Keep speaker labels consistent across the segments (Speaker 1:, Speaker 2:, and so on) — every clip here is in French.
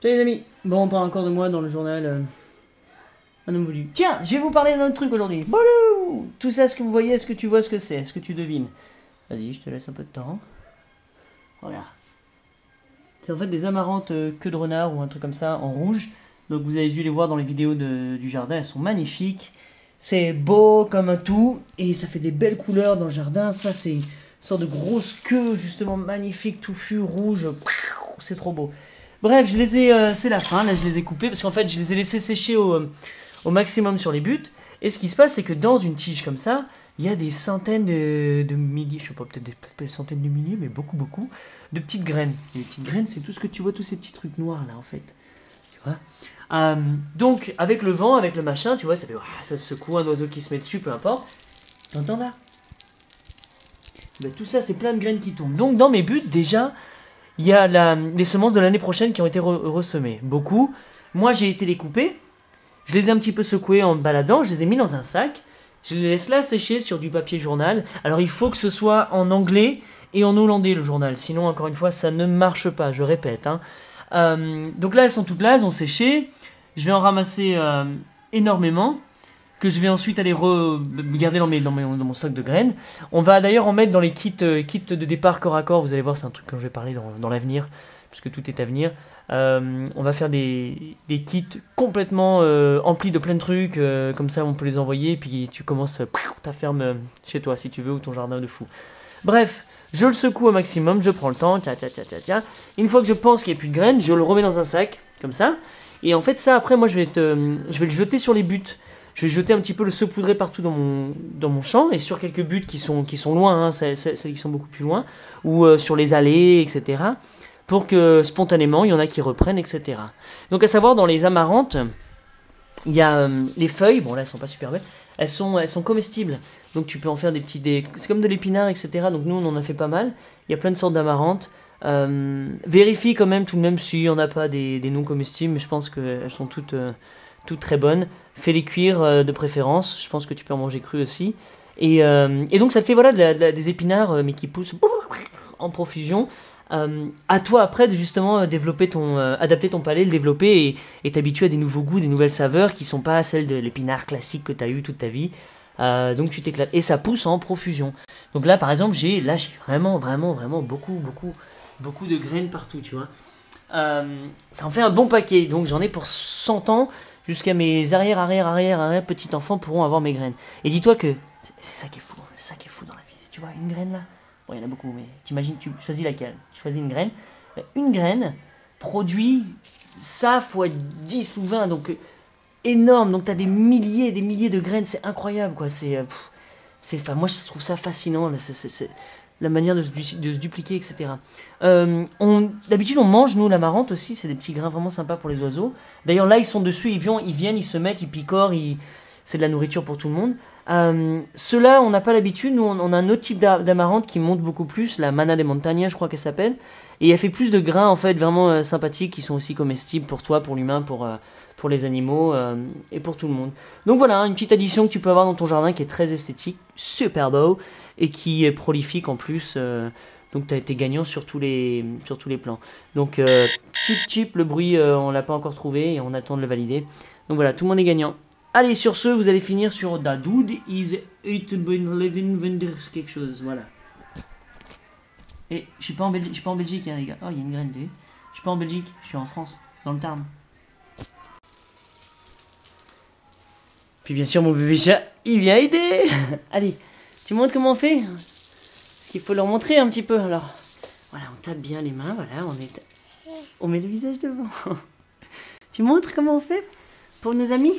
Speaker 1: Salut les amis. Bon, on parle encore de moi dans le journal Un homme voulu. Tiens, je vais vous parler d'un autre truc aujourd'hui. Bolou. Tout ça, ce que vous voyez, est-ce que tu vois ce que c'est? Est-ce que tu devines? Vas-y, je te laisse un peu de temps. Voilà. C'est en fait des amarantes queue de renard ou un truc comme ça en rouge. Donc vous avez dû les voir dans les vidéos du jardin, elles sont magnifiques. C'est beau comme un tout et ça fait des belles couleurs dans le jardin. Ça c'est une sorte de grosse queue justement magnifique, touffue, rouge. C'est trop beau. Bref, je les ai, c'est la fin, là je les ai coupés parce qu'en fait je les ai laissés sécher au maximum sur les buttes. Et ce qui se passe c'est que dans une tige comme ça, il y a des centaines de milliers, je sais pas, peut-être des centaines de milliers, mais beaucoup, de petites graines. Et les petites graines, c'est tout ce que tu vois, tous ces petits trucs noirs là en fait. Tu vois donc, avec le vent, avec le machin, tu vois, ça fait. Ça se secoue, un oiseau qui se met dessus, peu importe. T'entends là ben, tout ça, c'est plein de graines qui tombent. Donc, dans mes buts, déjà, il y a les semences de l'année prochaine qui ont été ressemées. Beaucoup. Moi, j'ai été les couper. Je les ai un petit peu secouées en me baladant. Je les ai mis dans un sac. Je les laisse là sécher sur du papier journal. Alors, il faut que ce soit en anglais et en hollandais, le journal. Sinon, encore une fois, ça ne marche pas. Je répète. Donc là, elles sont toutes là, elles ont séché. Je vais en ramasser énormément, que je vais ensuite aller garder dans mon stock de graines. On va d'ailleurs en mettre dans les kits de départ corps à corps. Vous allez voir, c'est un truc dont je vais parler dans l'avenir, puisque tout est à venir. On va faire des kits complètement emplis de plein de trucs, comme ça on peut les envoyer, et puis tu commences ta ferme chez toi si tu veux, ou ton jardin de fou. Bref, je le secoue au maximum, je prends le temps, tiens. Une fois que je pense qu'il n'y a plus de graines, je le remets dans un sac, comme ça. Et en fait, ça, après, moi, je vais le jeter sur les buts. Je vais jeter un petit peu, le saupoudrer partout dans mon champ, et sur quelques buts qui sont loin, hein, celles qui sont beaucoup plus loin, ou sur les allées, etc. Pour que, spontanément, il y en a qui reprennent, etc. Donc, à savoir, dans les amarantes, il y a les feuilles, bon, là, elles sont pas super belles, elles sont comestibles. Donc, tu peux en faire c'est comme de l'épinard, etc. Donc, nous, on en a fait pas mal. Il y a plein de sortes d'amarantes. Vérifie quand même tout de même s'il n'y en a pas des non comestibles, mais je pense qu'elles sont toutes très bonnes. Fais-les cuire de préférence, je pense que tu peux en manger cru aussi. Et donc ça te fait voilà, des épinards mais qui poussent en profusion. À toi après de justement adapter ton palais, le développer et t'habituer à des nouveaux goûts, des nouvelles saveurs qui ne sont pas celles de l'épinard classique que tu as eu toute ta vie. Donc tu t'éclates. Et ça pousse en profusion. Donc là par exemple j'ai vraiment beaucoup de graines partout, tu vois. Ça en fait un bon paquet, donc j'en ai pour 100 ans, jusqu'à mes arrière petits-enfants pourront avoir mes graines. Et dis-toi que c'est ça qui est fou dans la vie. Tu vois, une graine là, bon il y en a beaucoup, mais t'imagines, tu choisis laquelle? Tu choisis une graine. Une graine produit ça fois 10 ou 20, donc énorme, donc t'as des milliers et des milliers de graines, c'est incroyable quoi, enfin, moi je trouve ça fascinant, c'est la manière de se dupliquer, etc. D'habitude, on mange, nous, l'amarante aussi. C'est des petits grains vraiment sympas pour les oiseaux. D'ailleurs, là, ils sont dessus, ils viennent, ils se mettent, ils picorent. C'est de la nourriture pour tout le monde. Ceux-là, on n'a pas l'habitude. Nous, on a un autre type d'amarante qui monte beaucoup plus, la Mana de Montaña, je crois qu'elle s'appelle. Et elle fait plus de grains, en fait, vraiment sympathiques, qui sont aussi comestibles pour toi, pour l'humain, pour les animaux et pour tout le monde. Donc voilà, une petite addition que tu peux avoir dans ton jardin qui est très esthétique, super beau et qui est prolifique en plus. Donc tu as été gagnant sur tous les plans. Donc chip, le bruit on l'a pas encore trouvé et on attend de le valider. Donc voilà, tout le monde est gagnant. Allez, sur ce, vous allez finir sur Da Dude is 8 quelque chose, voilà. Et je suis pas en Belgique, hein, les gars. Oh, il y a une graine, je suis pas en Belgique, je suis en France, dans le Tarn. Puis bien sûr, mon bébé chat, il vient aider. Allez, tu montres comment on fait? Parce qu'il faut leur montrer un petit peu. Alors, voilà, on tape bien les mains, voilà, on met le visage devant. Tu montres comment on fait pour nos amis?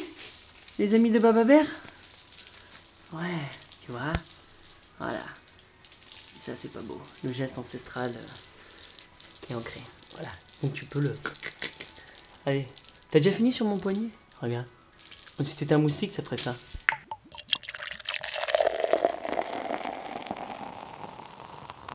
Speaker 1: Les amis de Baba Bear? Ouais, tu vois? Voilà. Ça, c'est pas beau. Le geste ancestral qui est ancré. Voilà. Donc tu peux le... Allez. T'as déjà fini sur mon poignet? Regarde. Si t'étais un moustique, ça ferait ça.